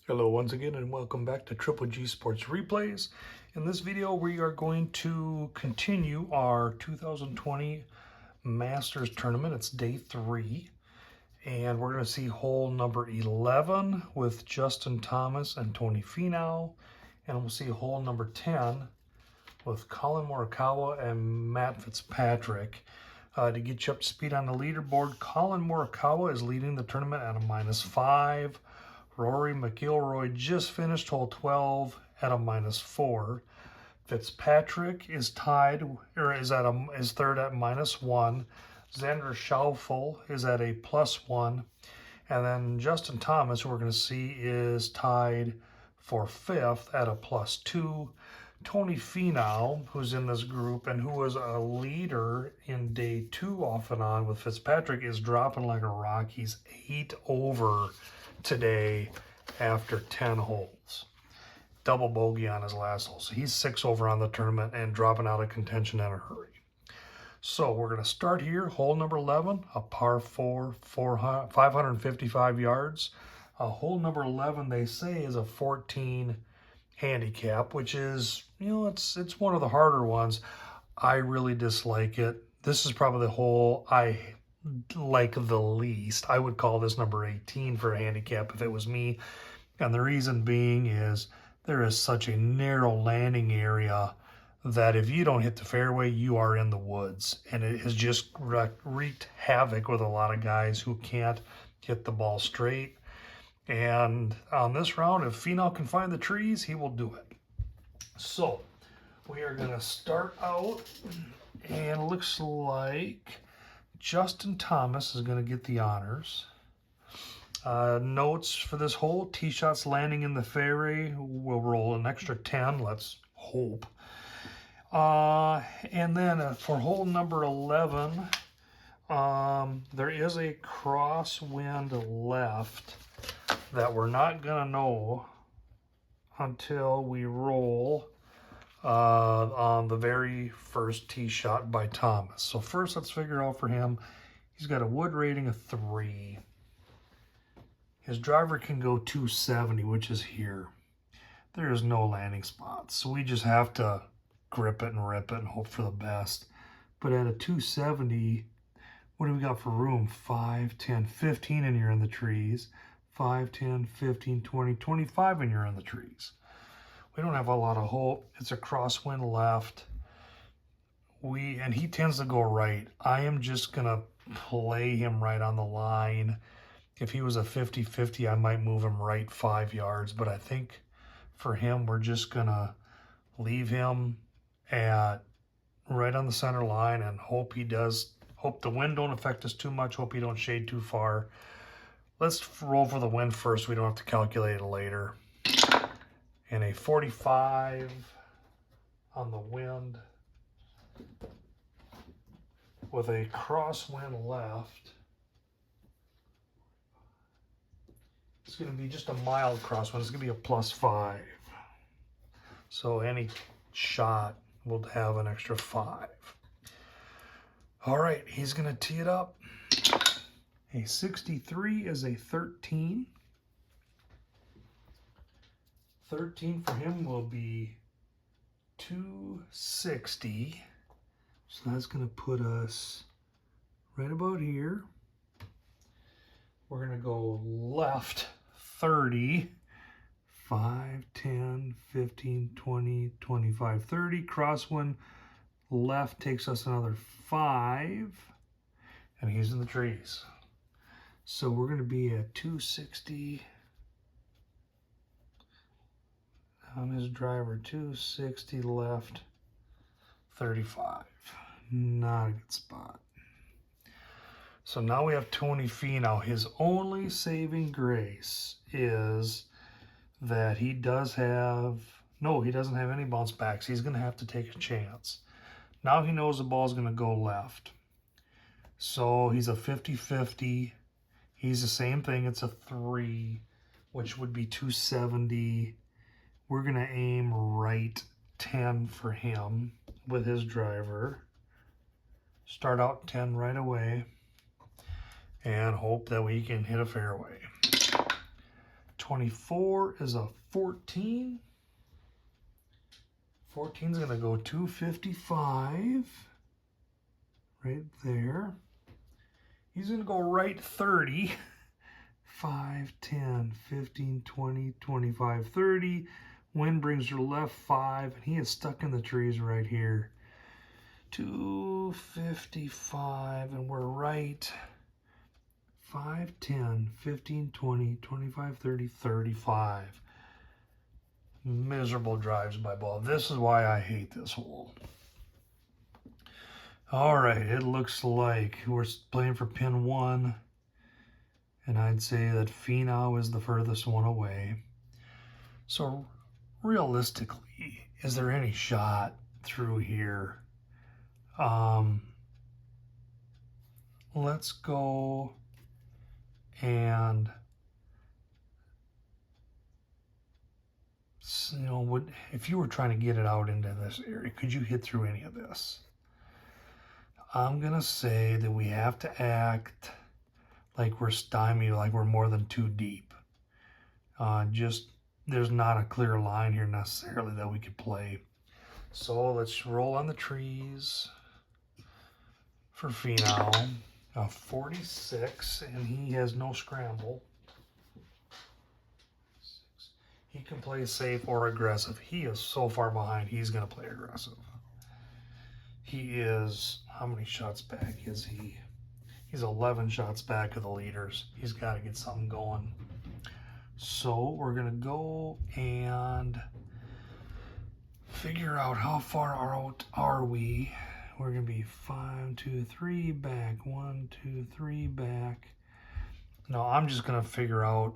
Hello once again and welcome back to Triple G Sports Replays. In this video we are going to continue our 2020 Masters Tournament. It's day 3 and we're going to see hole number 11 with Justin Thomas and Tony Finau, and we'll see hole number 10 with Collin Morikawa and Matt Fitzpatrick. To get you up to speed on the leaderboard, Collin Morikawa is leading the tournament at a -5. Rory McIlroy just finished hole 12 at a -4. Fitzpatrick is tied, or is third at -1. Xander Schauffele is at a +1. And then Justin Thomas, who we're going to see, is tied for 5th at a +2. Tony Finau, who's in this group and who was a leader in day 2 off and on with Fitzpatrick, is dropping like a rock. He's 8 over today after 10 holes. Double bogey on his last hole. So he's 6 over on the tournament and dropping out of contention in a hurry. So we're going to start here. Hole number 11, a par 4, 555 yards. Hole number 11, they say, is a 14 handicap, which is, it's one of the harder ones. I really dislike it. This is probably the hole I like the least. I would call this number 18 for a handicap if it was me. And the reason being is there is such a narrow landing area that if you don't hit the fairway, you are in the woods. And it has just wreaked havoc with a lot of guys who can't hit the ball straight. And on this round, if Finau can find the trees, he will do it. So we are going to start out, and it looks like Justin Thomas is going to get the honors. Notes for this hole: tee shots landing in the fairway will roll an extra 10. Let's hope. And then for hole number 11, there is a crosswind left that we're not going to know until we roll on the very first tee shot by Thomas. So first, let's figure out for him, he's got a wood rating of 3. His driver can go 270, which is here. There is no landing spots, so we just have to grip it and rip it and hope for the best. But at a 270, what do we got for room? 5, 10, 15, and you're in the trees. 5, 10, 15, 20, 25, and you're in the trees. We don't have a lot of hope. It's a crosswind left. And he tends to go right. I am just going to play him right on the line. If he was a 50-50, I might move him right 5 yards. But I think for him, we're just going to leave him at right on the center line and hope the wind don't affect us too much. Hope he don't shade too far. Let's roll for the wind first. We don't have to calculate it later. And a 45 on the wind with a crosswind left. It's going to be just a mild crosswind. It's going to be a +5. So any shot will have an extra 5. All right, he's going to tee it up. A 63 is a 13. 13 for him will be 260. So that's going to put us right about here. We're going to go left 30. 5, 10, 15, 20, 25, 30. Crosswind left takes us another 5. And he's in the trees. So we're going to be at 260 on his driver, 260 left, 35. Not a good spot. So now we have Tony Finau. His only saving grace is that he doesn't have any bounce backs. He's going to have to take a chance. Now he knows the ball's going to go left. So he's a 50-50. He's the same thing. It's a 3, which would be 270. We're going to aim right 10 for him with his driver. Start out 10 right away and hope that we can hit a fairway. 24 is a 14. 14 is going to go 255 right there. He's going to go right 30. 5, 10, 15, 20, 25, 30. Wind brings her left 5, and he is stuck in the trees right here. 255, and we're right. 5, 10, 15, 20, 25, 30, 35. Miserable drives by ball. This is why I hate this hole. All right, it looks like we're playing for pin 1, and I'd say that Finau is the furthest one away. So realistically, is there any shot through here? Let's go and, you know, if you were trying to get it out into this area, could you hit through any of this? I'm gonna say that we have to act like we're stymied, like we're more than 2 deep. There's not a clear line here necessarily that we could play. So let's roll on the trees for Finau. 46, and he has no scramble. He can play safe or aggressive. He is so far behind, he's going to play aggressive. He is, how many shots back is he? He's 11 shots back of the leaders. He's got to get something going. So we're going to go and figure out how far out are we. We're going to be 5, 2, 3 back, 1, 2, 3 back. No, I'm just going to figure out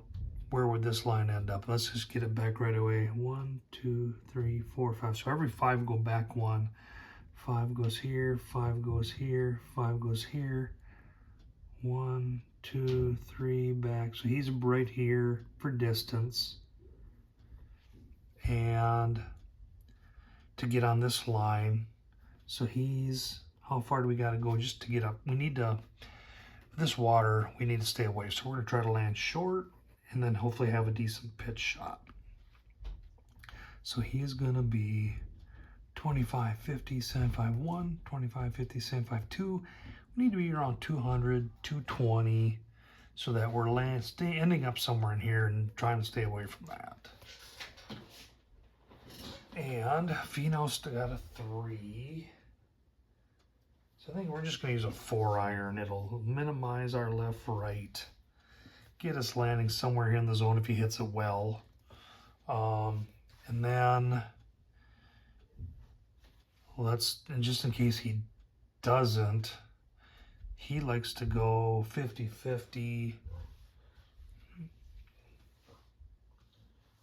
where would this line end up. Let's just get it back right away. 1, 2, 3, 4, 5. So every 5 go back 1. 5 goes here, 5 goes here, 5 goes here. 1, 2, 3 back. So he's right here for distance. And to get on this line, so he's, how far do we got to go just to get up? We need to, this water, we need to stay away. So we're going to try to land short and then hopefully have a decent pitch shot. So he's going to be 25, 50, 75, 1, 25, 50, 75, 2. We need to be around 200, 220 so that we're ending up somewhere in here and trying to stay away from that. And Finau's still got a 3. So I think we're just going to use a 4-iron. It'll minimize our left-right. Get us landing somewhere here in the zone if he hits it well. And then and just in case he doesn't, he likes to go 50-50.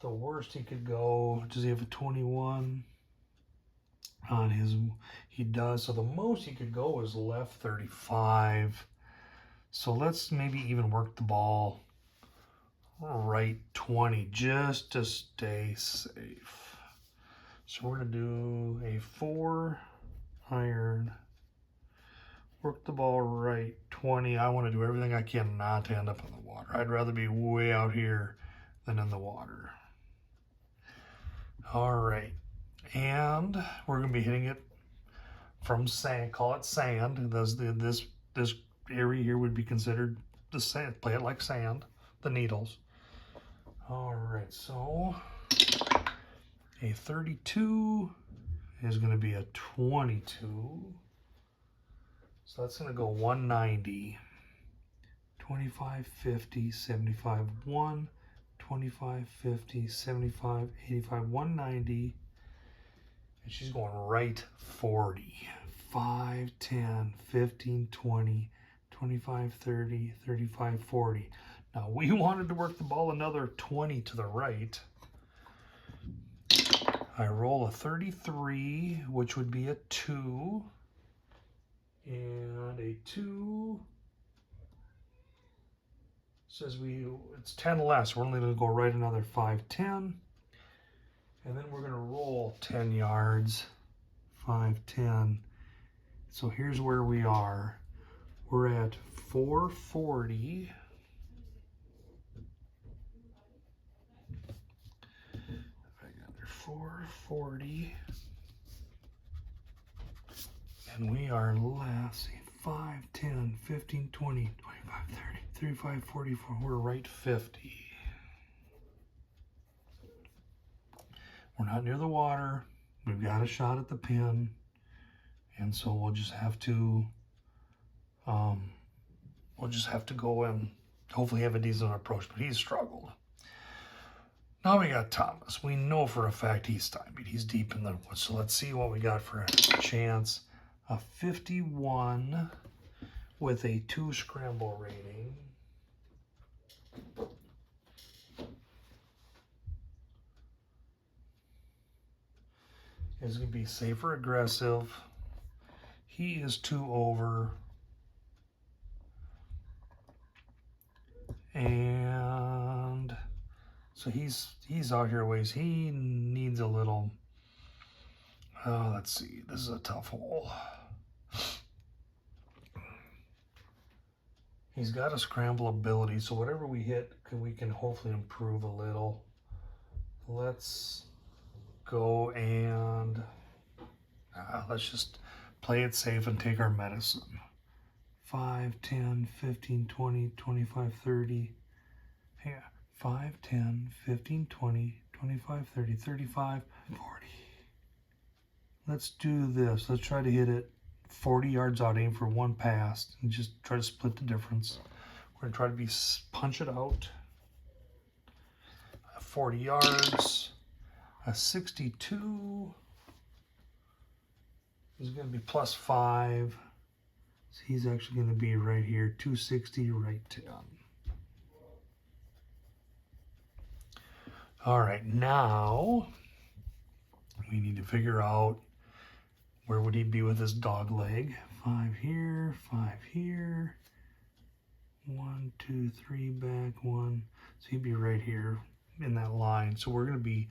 The worst he could go, does he have a 21 on his? He does. So the most he could go is left 35. So let's maybe even work the ball right 20 just to stay safe. So we're going to do a 4-iron. Work the ball right 20. I want to do everything I can not to end up in the water. I'd rather be way out here than in the water. All right, and we're going to be hitting it from sand. Call it sand. This area here would be considered the sand. Play it like sand. The needles. All right, so a 32 is going to be a 22. So that's going to go 190, 25, 50, 75, 1, 25, 50, 75, 85, 190. And she's going right 40. 5, 10, 15, 20, 25, 30, 35, 40. Now we wanted to work the ball another 20 to the right. I roll a 33, which would be a 2. And a 2 says it's 10 less. We're only going to go right another 5, 10. And then we're going to roll 10 yards, 5, 10. So here's where we are. We're at 440. 44, 40. And we are, let's see, 5, 10, 15, 20, 25, 30, 35, 44. We're right 50. We're not near the water. We've got a shot at the pin. And so we'll just have to go and hopefully have a decent approach, but he's struggled. Now we got Thomas. We know for a fact he's stymied. He's deep in the woods. So let's see what we got for a chance. A 51 with a 2 scramble rating. Is going to be safer aggressive. He is 2 over. And so he's out here ways. He needs a little, let's see, this is a tough hole. He's got a scramble ability, so whatever we hit, we can hopefully improve a little. Let's go and let's just play it safe and take our medicine. 5, 10, 15, 20, 25, 30. Yeah, 5, 10, 15, 20, 25, 30, 35, 40. Let's do this. Let's try to hit it 40 yards out, aim for 1 pass, and just try to split the difference. We're going to try to punch it out. 40 yards. A 62 is going to be +5. So he's actually going to be right here, 260, right 10. All right, now we need to figure out where would he be with his dog leg. 5 here, 5 here. 1, 2, 3, back 1. So he'd be right here in that line. So we're going to be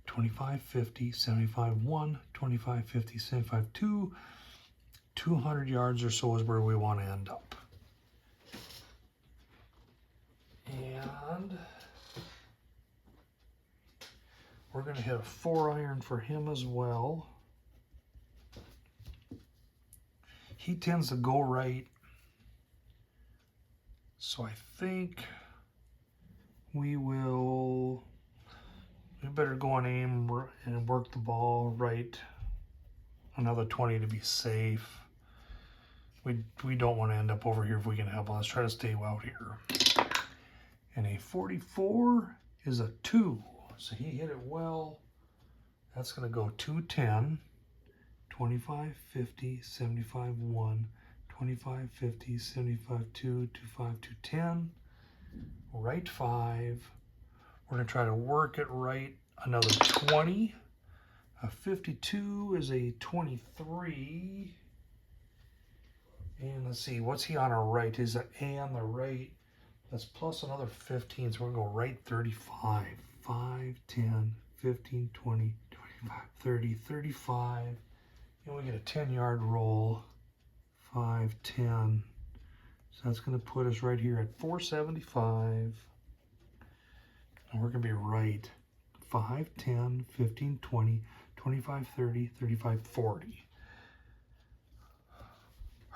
25, 50, 75, 1, 25, 50, 75, 2. 200 yards or so is where we want to end up. And we're going to hit a 4-iron for him as well. He tends to go right. So I think we better go and aim and work the ball right. Another 20 to be safe. We don't want to end up over here if we can help. Let's try to stay out here. And a 44 is a 2. So he hit it well. That's going to go 210, 25, 50, 75, 1, 25, 50, 75, 2, 25, 210. Right 5. We're going to try to work it right another 20. A 52 is a 23. And let's see, what's he on our right? Is an A on the right. That's plus another 15, so we're going to go right 35. 5, 10, 15, 20, 25, 30, 35. And we get a 10-yard roll. 5, 10. So that's going to put us right here at 475. And we're going to be right 5, 10, 15, 20, 25, 30, 35, 40.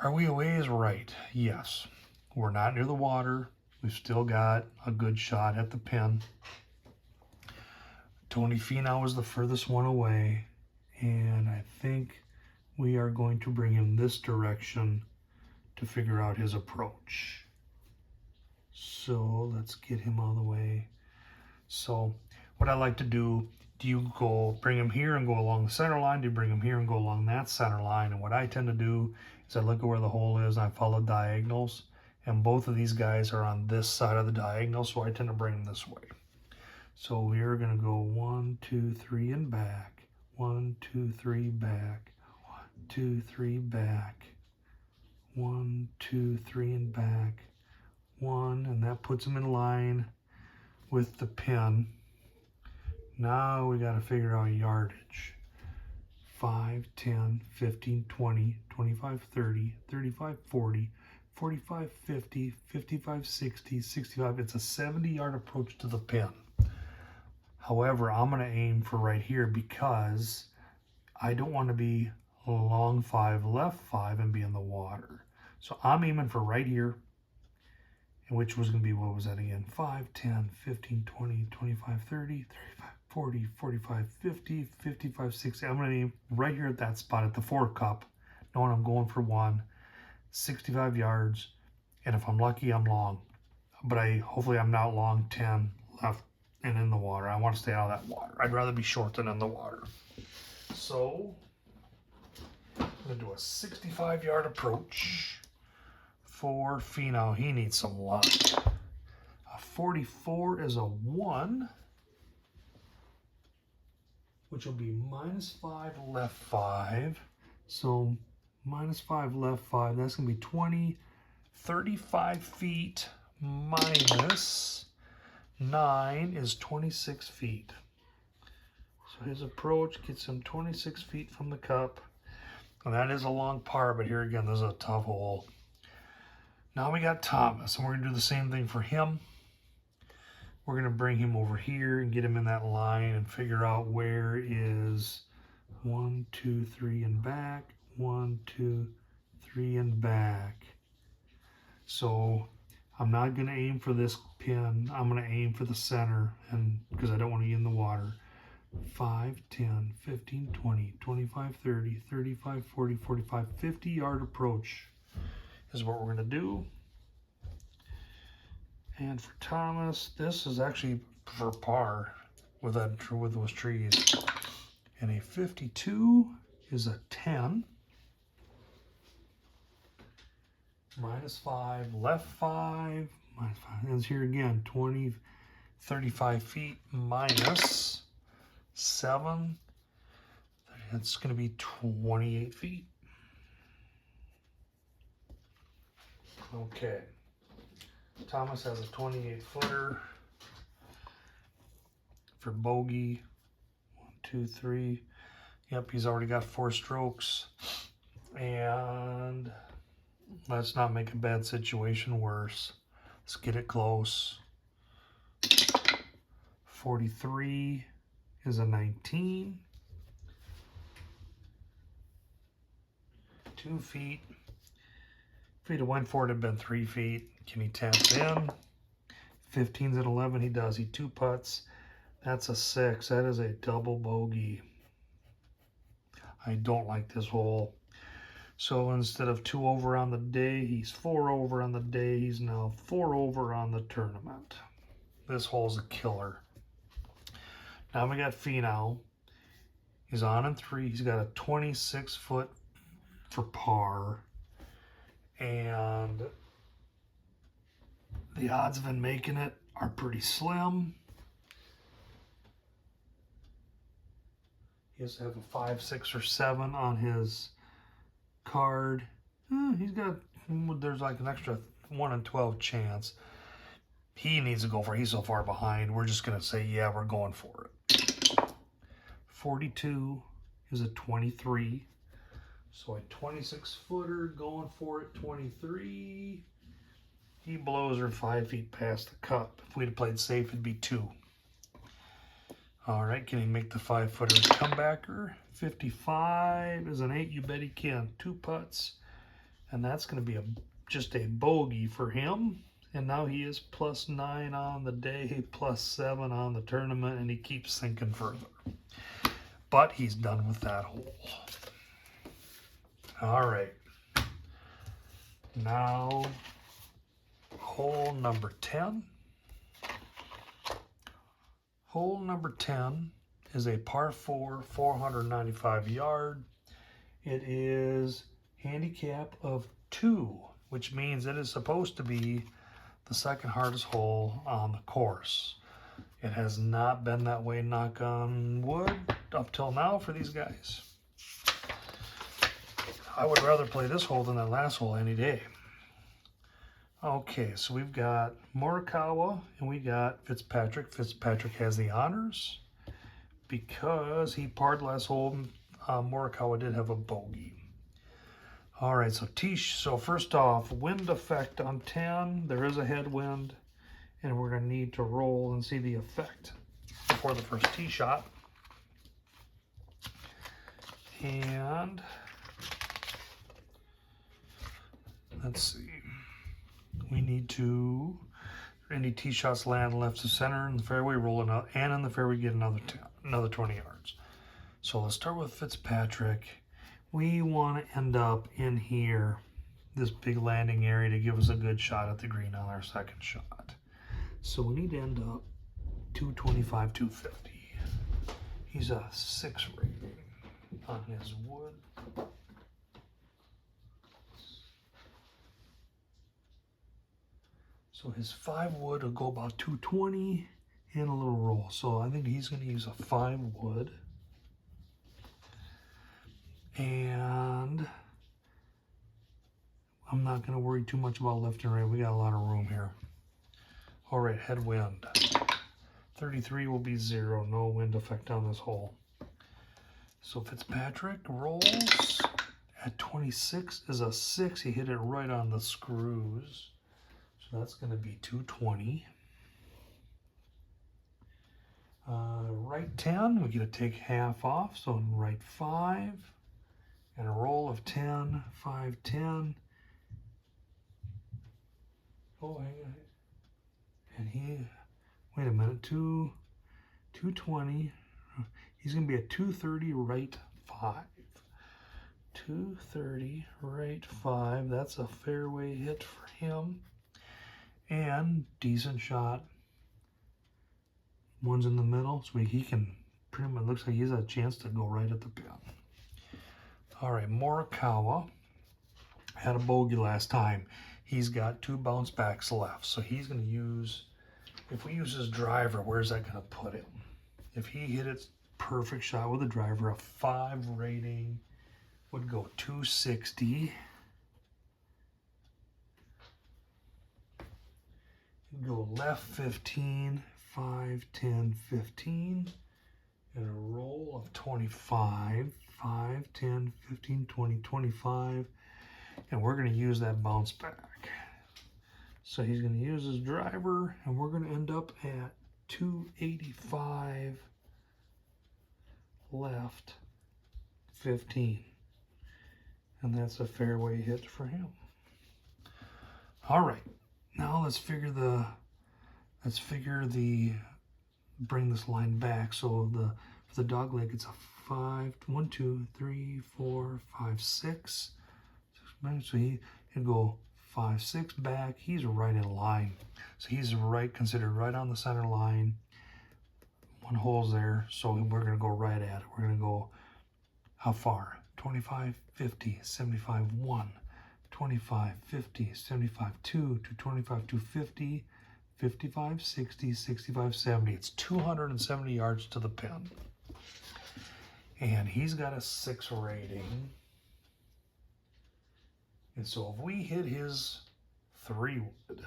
Are we a ways right? Yes. We're not near the water. We've still got a good shot at the pin. Tony Finau is the furthest one away. And I think we are going to bring him this direction to figure out his approach. So let's get him out of the way. So what I like to do, you bring him here and go along the center line? Do you bring him here and go along that center line? And what I tend to do is I look at where the hole is and I follow diagonals. And both of these guys are on this side of the diagonal, so I tend to bring them this way. So we're going to go 1, 2, 3 and back. 1, 2, 3 back. 1, 2, 3 back. 1, 2, 3 and back. 1, and that puts them in line with the pin. Now we got to figure out yardage. 5, 10, 15, 20, 25, 30, 35, 40, 45, 50, 55, 60, 65. It's a 70-yard approach to the pin. However, I'm going to aim for right here because I don't want to be long 5, left 5 and be in the water. So I'm aiming for right here, which was going to be, what was that again? 5, 10, 15, 20, 25, 30, 35, 40, 45, 50, 55, 60. I'm going to aim right here at that spot at the 4 cup, knowing I'm going for 65 yards. And if I'm lucky, I'm long. But hopefully I'm not long 10 left and in the water. I want to stay out of that water. I'd rather be short than in the water. So I'm going to do a 65-yard approach for Finau. He needs some luck. A 44 is a 1, which will be -5 left 5. So -5 left 5. That's going to be 20, 35 feet minus 9 is 26 feet. So his approach gets him 26 feet from the cup. And that is a long par, but here again, this is a tough hole. Now we got Thomas, and we're going to do the same thing for him. We're going to bring him over here and get him in that line and figure out where is 1, 2, 3 and back, 1, 2, 3 and back. So I'm not going to aim for this pin. I'm going to aim for the center, and because I don't want to get in the water. 5, 10, 15, 20, 25, 30, 35, 40, 45, 50-yard approach is what we're going to do. And for Thomas, this is actually for par with those trees. And a 52 is a 10. -5, left 5, -5. And here again, 20, 35 feet minus 7. It's going to be 28 feet. Okay. Thomas has a 28-footer for bogey. 1, 2, 3. Yep, he's already got 4 strokes. And let's not make a bad situation worse. Let's get it close. 43 is a 19. 2 feet. If he'd have went for it, it'd been 3 feet. Can he tap in? 15's at 11. He does. He 2 putts. That's a 6. That is a double bogey. I don't like this hole. So instead of 2 over on the day, he's 4 over on the day. He's now 4 over on the tournament. This hole's a killer. Now we got Finau. He's on in 3. He's got a 26-foot for par. And the odds of him making it are pretty slim. He has to have a 5, 6, or 7 on his card. There's like an extra 1 in 12 chance. He needs to go for it. He's so far behind. We're just going to say, yeah, we're going for it. 42 is a 23. So a 26-footer going for it, 23. He blows her 5 feet past the cup. If we'd have played safe, it'd be 2. All right, can he make the 5-footer comebacker? 55 is an 8. You bet he can. 2 putts. And that's going to be just a bogey for him. And now he is +9 on the day, +7 on the tournament, and he keeps sinking further. But he's done with that hole. All right. Now, hole number 10. Hole number 10 is a par 4, 495 yard. It is handicap of 2, which means it is supposed to be the second hardest hole on the course. It has not been that way, knock on wood, up till now for these guys. I would rather play this hole than that last hole any day. Okay, so we've got Morikawa and we got Fitzpatrick. Fitzpatrick has the honors because he parred last hole. Morikawa did have a bogey. All right, so first off, wind effect on 10. There is a headwind, and we're going to need to roll and see the effect. before the first tee shot. And let's see. We need to, any tee shots land left to center in the fairway, roll another, and in the fairway get another 20 yards. So let's start with Fitzpatrick. We want to end up in here, this big landing area, to give us a good shot at the green on our second shot. So we need to end up 225, 250. He's a 6 rating on his wood. So his 5 wood will go about 220 and a little roll. So I think he's going to use a 5 wood. And I'm not going to worry too much about left and right. We got a lot of room here. All right, headwind. 33 will be 0. No wind effect on this hole. So Fitzpatrick rolls at 26 is a 6. He hit it right on the screws. So that's going to be 220. Right 10, we get to take half off. So right 5 and a roll of 10, 5, 10. Oh, hang on. And he, wait a minute, 220. He's going to be at 230 right 5. 230 right 5. That's a fairway hit for him. And decent shot. One's in the middle, so he can pretty much, looks like he has a chance to go right at the pin. All right, Morikawa had a bogey last time. He's got 2 bounce backs left, so he's going to use, if we use his driver, where's that going to put him? If he hit it perfect shot with a driver, a 5 rating would go 260. Go left 15, 5, 10, 15, and a roll of 25, 5, 10, 15, 20, 25, and we're going to use that bounce back. So he's going to use his driver, and we're going to end up at 285 left 15, and that's a fairway hit for him. All right. Now let's figure the, bring this line back. So for the dog leg, it's a 5, 1, 2, 3, 4, 5, 6. So he'd go 5, 6 back. He's right in line. So he's considered right on the center line. 1 hole's there, so we're going to go right at it. We're going to go, how far? 25, 50, 75, 1. 25, 50, 75, 2, to 25, 250, 55, 60, 65, 70. It's 270 yards to the pin. And he's got a 6 rating. And so if we hit his 3 wood,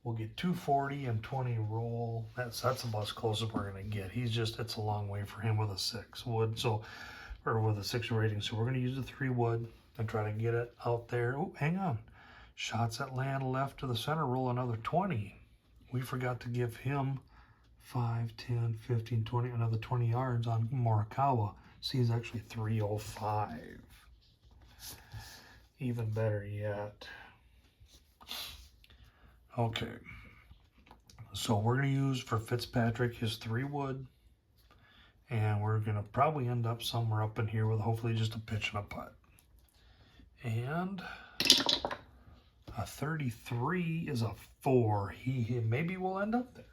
we'll get 240 and 20 roll. That's about as close as we're going to get. It's a long way for him with a 6 wood. So, or with a 6 rating. So we're going to use the 3 wood and try to get it out there. Oh, hang on. Shots that land left to the center, roll another 20. We forgot to give him 5, 10, 15, 20, another 20 yards on Morikawa. See, he's actually 305. Even better yet. Okay. So we're going to use for Fitzpatrick his 3 wood. And we're going to probably end up somewhere up in here with hopefully just a pitch and a putt. And a 33 is a 4. He maybe will end up there.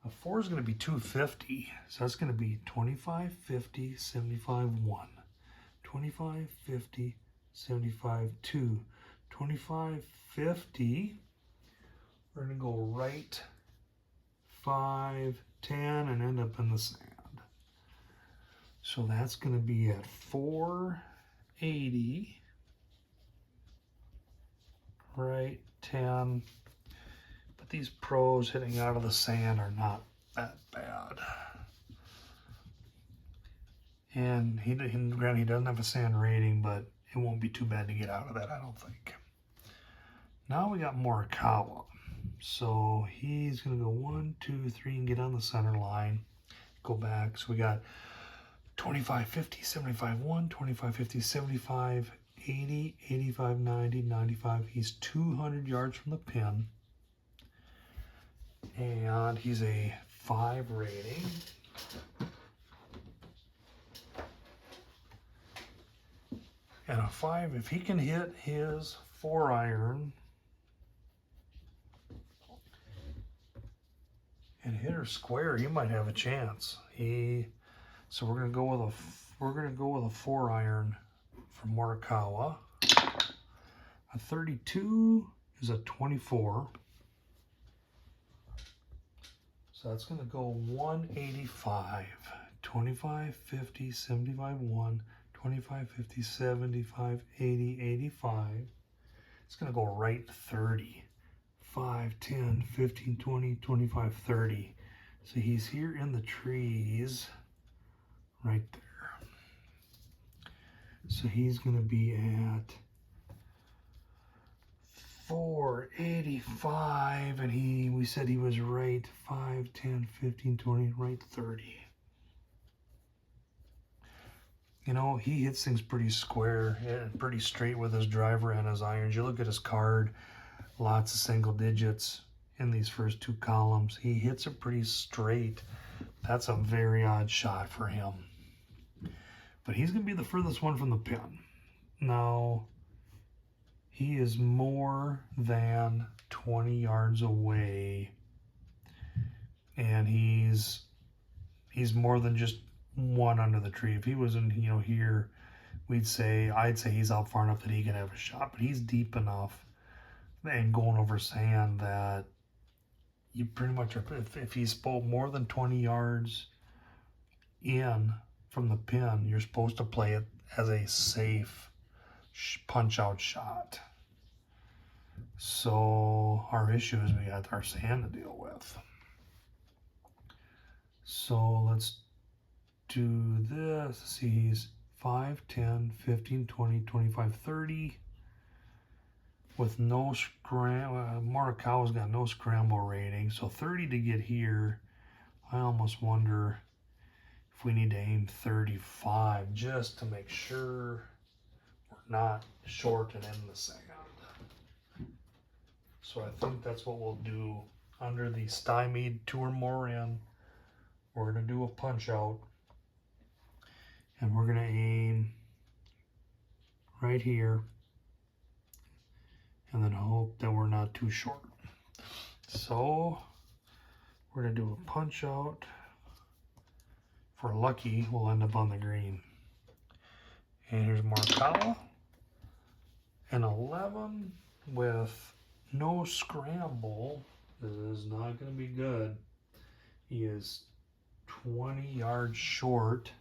A 4 is going to be 250. So that's going to be 25, 50, 75, 1. 25, 50, 75, 2. 25, 50. We're going to go right 5, 10, and end up in the sand. So that's going to be at 480. Right 10. But these pros hitting out of the sand are not that bad. And granted, he doesn't have a sand rating, but it won't be too bad to get out of that, I don't think. Now we got Morikawa. So he's going to go 1, 2, 3 and get on the center line. Go back. So we got 25, 50, 75, 1, 25, 50, 75, 80, 85, 90, 95. He's 200 yards from the pin. And he's a 5 rating. And a 5, if he can hit his 4-iron and hit her square, he might have a chance. So we're gonna go with a 4-iron for Morikawa. A 32 is a 24. So that's gonna go 185. 25, 50, 75, 1, 25, 50, 75, 80, 85. It's gonna go right 30. 5, 10, 15, 20, 25, 30. So he's here in the trees right there. So he's going to be at 485, and we said he was right 5, 10, 15, 20, right 30. You know, he hits things pretty square and pretty straight with his driver and his irons. You look at his card, lots of single digits in these first 2 columns. He hits it pretty straight. That's a very odd shot for him. But he's going to be the furthest one from the pin. Now, he is more than 20 yards away. And he's more than just 1 under the tree. If he was in, here, I'd say he's out far enough that he can have a shot. But he's deep enough and going over sand that you pretty much are, if he's more than 20 yards in from the pin, you're supposed to play it as a safe punch out shot. So our issue is we got our sand to deal with. So let's do this. See, he's 5, 10, 15, 20, 25, 30. With no Morikawa's got no scramble rating, so 30 to get here. I almost wonder if we need to aim 35 just to make sure we're not short and in the sand. So I think that's what we'll do under the stymied 2 or more in. We're going to do a punch out, and we're going to aim right here. And then hope that we're not too short. So we're going to do a punch out. If we're lucky, we'll end up on the green. And here's Morikawa. An 11 with no scramble. This is not going to be good. He is 20 yards short.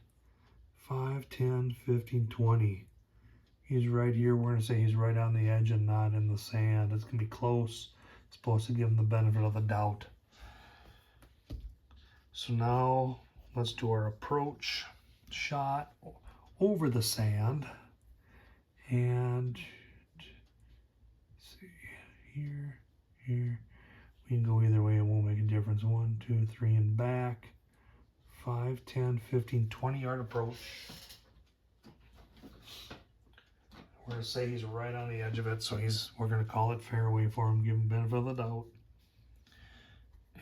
5, 10, 15, 20. He's right here. We're going to say he's right on the edge and not in the sand. It's going to be close. It's supposed to give him the benefit of the doubt. So now let's do our approach shot over the sand. And see, here. We can go either way. It won't make a difference. 1, 2, 3, and back. 5, 10, 15, 20-yard approach. We're going to say he's right on the edge of it, so we're going to call it fairway for him, give him benefit of the doubt.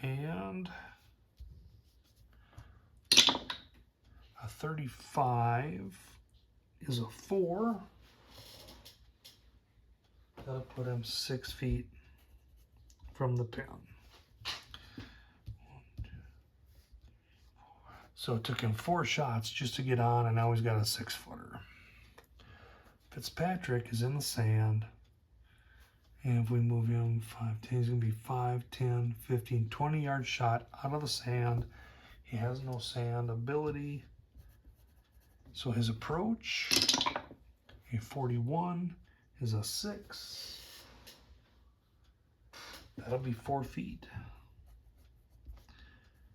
And a 35 is a 4. That'll put him 6 feet from the pin. So it took him 4 shots just to get on, and now he's got a 6-footer. Fitzpatrick is in the sand, and if we move him 5, 10, he's going to be 5, 10, 15, 20-yard shot out of the sand. He has no sand ability. So his approach, a 41, is a 6. That'll be 4 feet.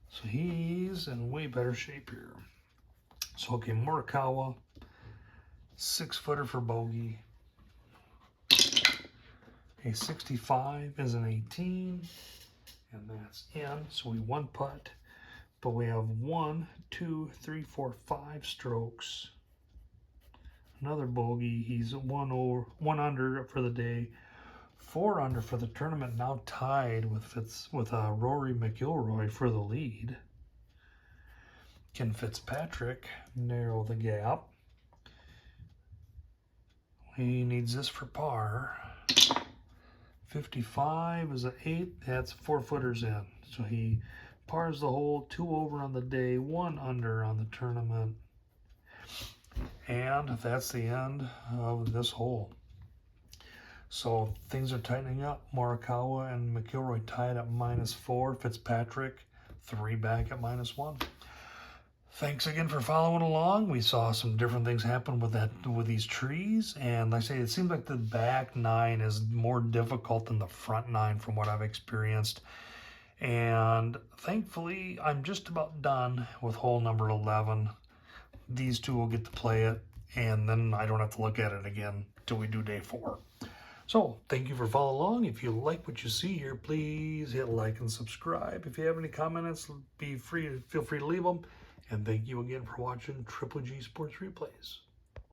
So he's in way better shape here. So, okay, Morikawa, 6-footer for bogey. A 65 is an 18, and that's in. So we one putt, but we have 1, 2, 3, 4, 5 strokes. Another bogey. He's one under for the day, 4 under for the tournament. Now tied with Rory McIlroy for the lead. Can Fitzpatrick narrow the gap? He needs this for par. 55 is an 8. That's 4 footers in. So he pars the hole, 2 over on the day, 1 under on the tournament. And that's the end of this hole. So things are tightening up. Morikawa and McIlroy tied at -4. Fitzpatrick 3 back at -1. Thanks again for following along. We saw some different things happen with these trees, and like I say, it seems like the back 9 is more difficult than the front 9 from what I've experienced. And thankfully, I'm just about done with hole number 11. These two will get to play it, and then I don't have to look at it again till we do day 4. So, thank you for following along. If you like what you see here, please hit like and subscribe. If you have any comments, feel free to leave them. And thank you again for watching Triple G Sports Replays.